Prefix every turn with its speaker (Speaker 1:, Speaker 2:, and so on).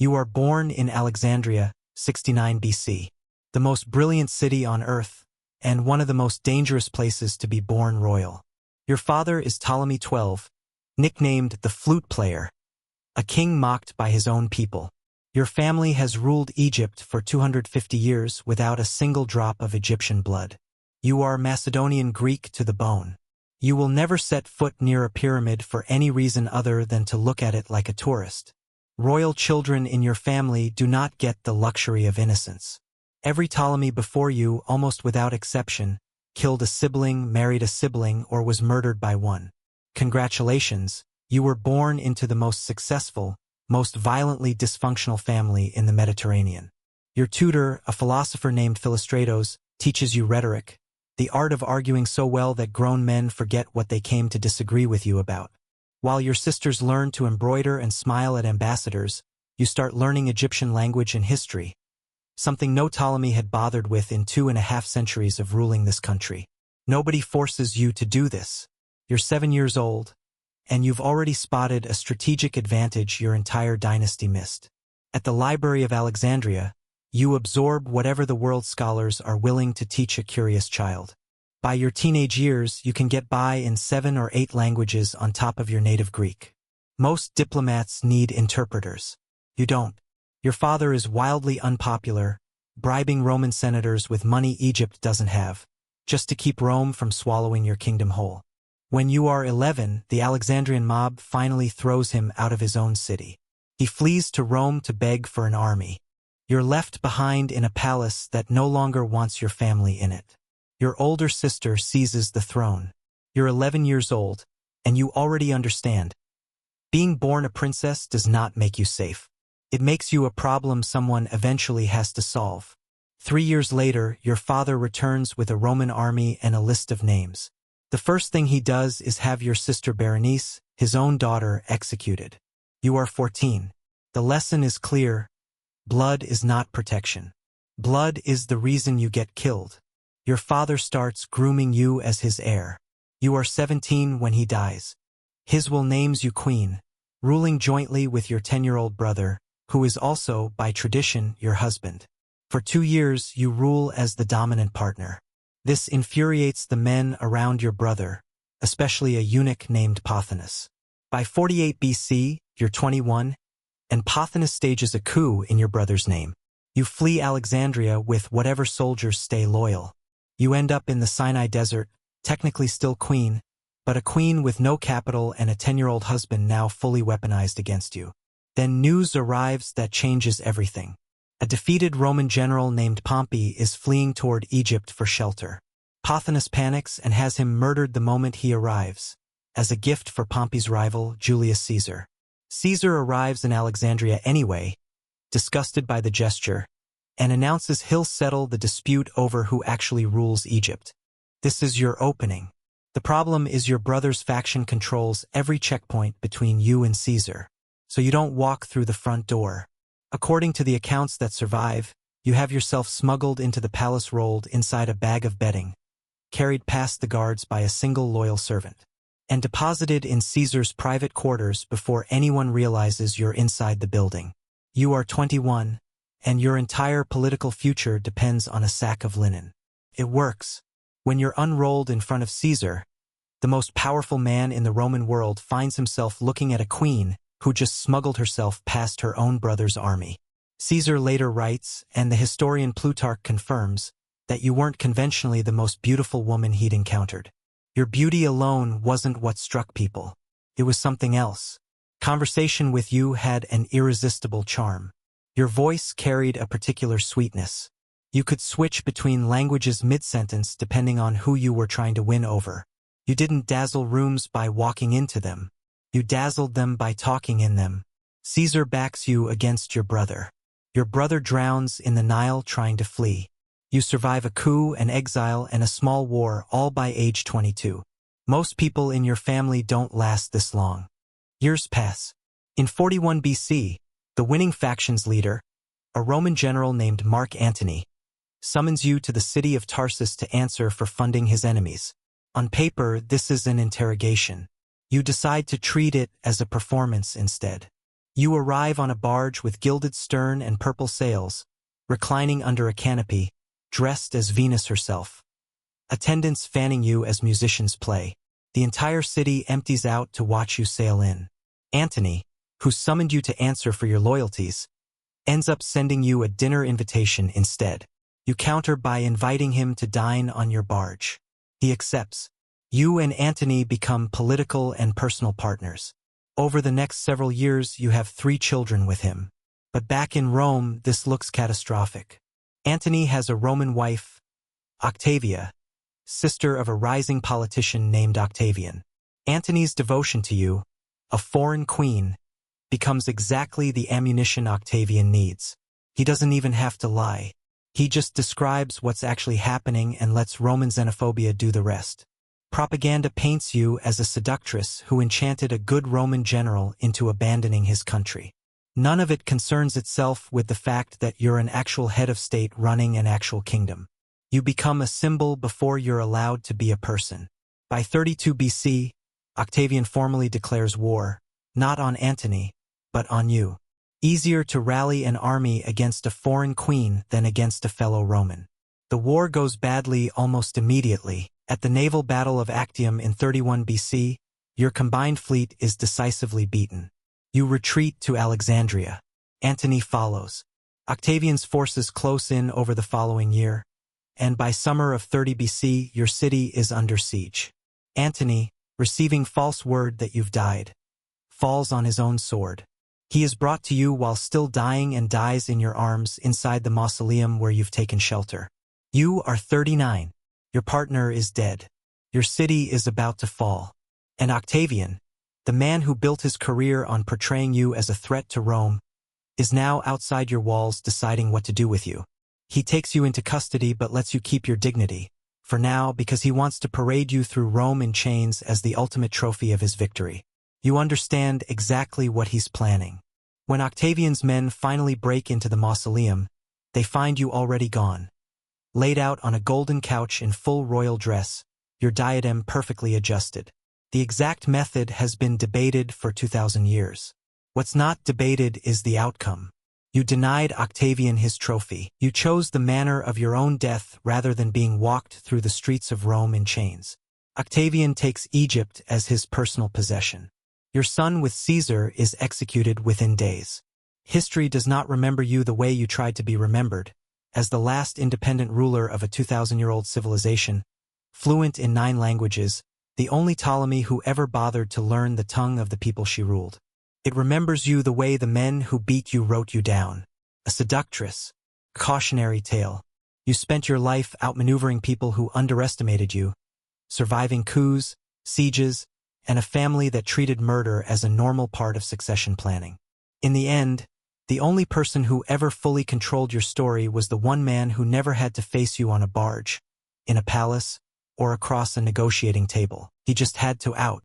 Speaker 1: You are born in Alexandria, 69 BC, the most brilliant city on earth, and one of the most dangerous places to be born royal. Your father is Ptolemy XII, nicknamed the flute player, a king mocked by his own people. Your family has ruled Egypt for 250 years without a single drop of Egyptian blood. You are Macedonian Greek to the bone. You will never set foot near a pyramid for any reason other than to look at it like a tourist. Royal children in your family do not get the luxury of innocence. Every Ptolemy before you, almost without exception, killed a sibling, married a sibling, or was murdered by one. Congratulations, you were born into the most successful, most violently dysfunctional family in the Mediterranean. Your tutor, a philosopher named Philostratos, teaches you rhetoric, the art of arguing so well that grown men forget what they came to disagree with you about. While your sisters learn to embroider and smile at ambassadors, you start learning Egyptian language and history, something no Ptolemy had bothered with in 2.5 centuries of ruling this country. Nobody forces you to do this. You're 7 years old, and you've already spotted a strategic advantage your entire dynasty missed. At the Library of Alexandria, you absorb whatever the world scholars are willing to teach a curious child. By your teenage years, you can get by in 7 or 8 languages on top of your native Greek. Most diplomats need interpreters. You don't. Your father is wildly unpopular, bribing Roman senators with money Egypt doesn't have, just to keep Rome from swallowing your kingdom whole. When you are 11, the Alexandrian mob finally throws him out of his own city. He flees to Rome to beg for an army. You're left behind in a palace that no longer wants your family in it. Your older sister seizes the throne. You're 11 years old, and you already understand. Being born a princess does not make you safe. It makes you a problem someone eventually has to solve. 3 years later, your father returns with a Roman army and a list of names. The first thing he does is have your sister Berenice, his own daughter, executed. You are 14. The lesson is clear. Blood is not protection. Blood is the reason you get killed. Your father starts grooming you as his heir. You are 17 when he dies. His will names you queen, ruling jointly with your 10-year-old brother, who is also, by tradition, your husband. For 2 years, you rule as the dominant partner. This infuriates the men around your brother, especially a eunuch named Pothinus. By 48 BC, you're 21, and Pothinus stages a coup in your brother's name. You flee Alexandria with whatever soldiers stay loyal. You end up in the Sinai Desert, technically still queen, but a queen with no capital and a 10-year-old husband now fully weaponized against you. Then news arrives that changes everything. A defeated Roman general named Pompey is fleeing toward Egypt for shelter. Pothinus panics and has him murdered the moment he arrives, as a gift for Pompey's rival, Julius Caesar. Caesar arrives in Alexandria anyway, disgusted by the gesture, and announces he'll settle the dispute over who actually rules Egypt. This is your opening. The problem is your brother's faction controls every checkpoint between you and Caesar, so you don't walk through the front door. According to the accounts that survive, you have yourself smuggled into the palace rolled inside a bag of bedding, carried past the guards by a single loyal servant, and deposited in Caesar's private quarters before anyone realizes you're inside the building. You are 21, and your entire political future depends on a sack of linen. It works. When you're unrolled in front of Caesar, the most powerful man in the Roman world finds himself looking at a queen who just smuggled herself past her own brother's army. Caesar later writes, and the historian Plutarch confirms, that you weren't conventionally the most beautiful woman he'd encountered. Your beauty alone wasn't what struck people. It was something else. Conversation with you had an irresistible charm. Your voice carried a particular sweetness. You could switch between languages mid-sentence depending on who you were trying to win over. You didn't dazzle rooms by walking into them. You dazzled them by talking in them. Caesar backs you against your brother. Your brother drowns in the Nile trying to flee. You survive a coup, an exile, and a small war, all by age 22. Most people in your family don't last this long. Years pass. In 41 BC, the winning faction's leader, a Roman general named Mark Antony, summons you to the city of Tarsus to answer for funding his enemies. On paper, this is an interrogation. You decide to treat it as a performance instead. You arrive on a barge with gilded stern and purple sails, reclining under a canopy, dressed as Venus herself. Attendants fanning you as musicians play. The entire city empties out to watch you sail in. Antony, who summoned you to answer for your loyalties, ends up sending you a dinner invitation instead. You counter by inviting him to dine on your barge. He accepts. You and Antony become political and personal partners. Over the next several years, you have 3 children with him. But back in Rome, this looks catastrophic. Antony has a Roman wife, Octavia, sister of a rising politician named Octavian. Antony's devotion to you, a foreign queen, becomes exactly the ammunition Octavian needs. He doesn't even have to lie. He just describes what's actually happening and lets Roman xenophobia do the rest. Propaganda paints you as a seductress who enchanted a good Roman general into abandoning his country. None of it concerns itself with the fact that you're an actual head of state running an actual kingdom. You become a symbol before you're allowed to be a person. By 32 BC, Octavian formally declares war, not on Antony, but on you. Easier to rally an army against a foreign queen than against a fellow Roman. The war goes badly almost immediately. At the naval battle of Actium in 31 BC, your combined fleet is decisively beaten. You retreat to Alexandria. Antony follows. Octavian's forces close in over the following year, and by summer of 30 BC, your city is under siege. Antony, receiving false word that you've died, falls on his own sword. He is brought to you while still dying and dies in your arms inside the mausoleum where you've taken shelter. You are 39. Your partner is dead. Your city is about to fall. And Octavian, the man who built his career on portraying you as a threat to Rome, is now outside your walls deciding what to do with you. He takes you into custody but lets you keep your dignity, for now, because he wants to parade you through Rome in chains as the ultimate trophy of his victory. You understand exactly what he's planning. When Octavian's men finally break into the mausoleum, they find you already gone. Laid out on a golden couch in full royal dress, your diadem perfectly adjusted. The exact method has been debated for 2,000 years. What's not debated is the outcome. You denied Octavian his trophy. You chose the manner of your own death rather than being walked through the streets of Rome in chains. Octavian takes Egypt as his personal possession. Your son with Caesar is executed within days. History does not remember you the way you tried to be remembered, as the last independent ruler of a 2,000-year-old civilization, fluent in 9 languages, the only Ptolemy who ever bothered to learn the tongue of the people she ruled. It remembers you the way the men who beat you wrote you down. A seductress. Cautionary tale. You spent your life outmaneuvering people who underestimated you, surviving coups, sieges, and a family that treated murder as a normal part of succession planning. In the end, the only person who ever fully controlled your story was the one man who never had to face you on a barge, in a palace, or across a negotiating table. He just had to out.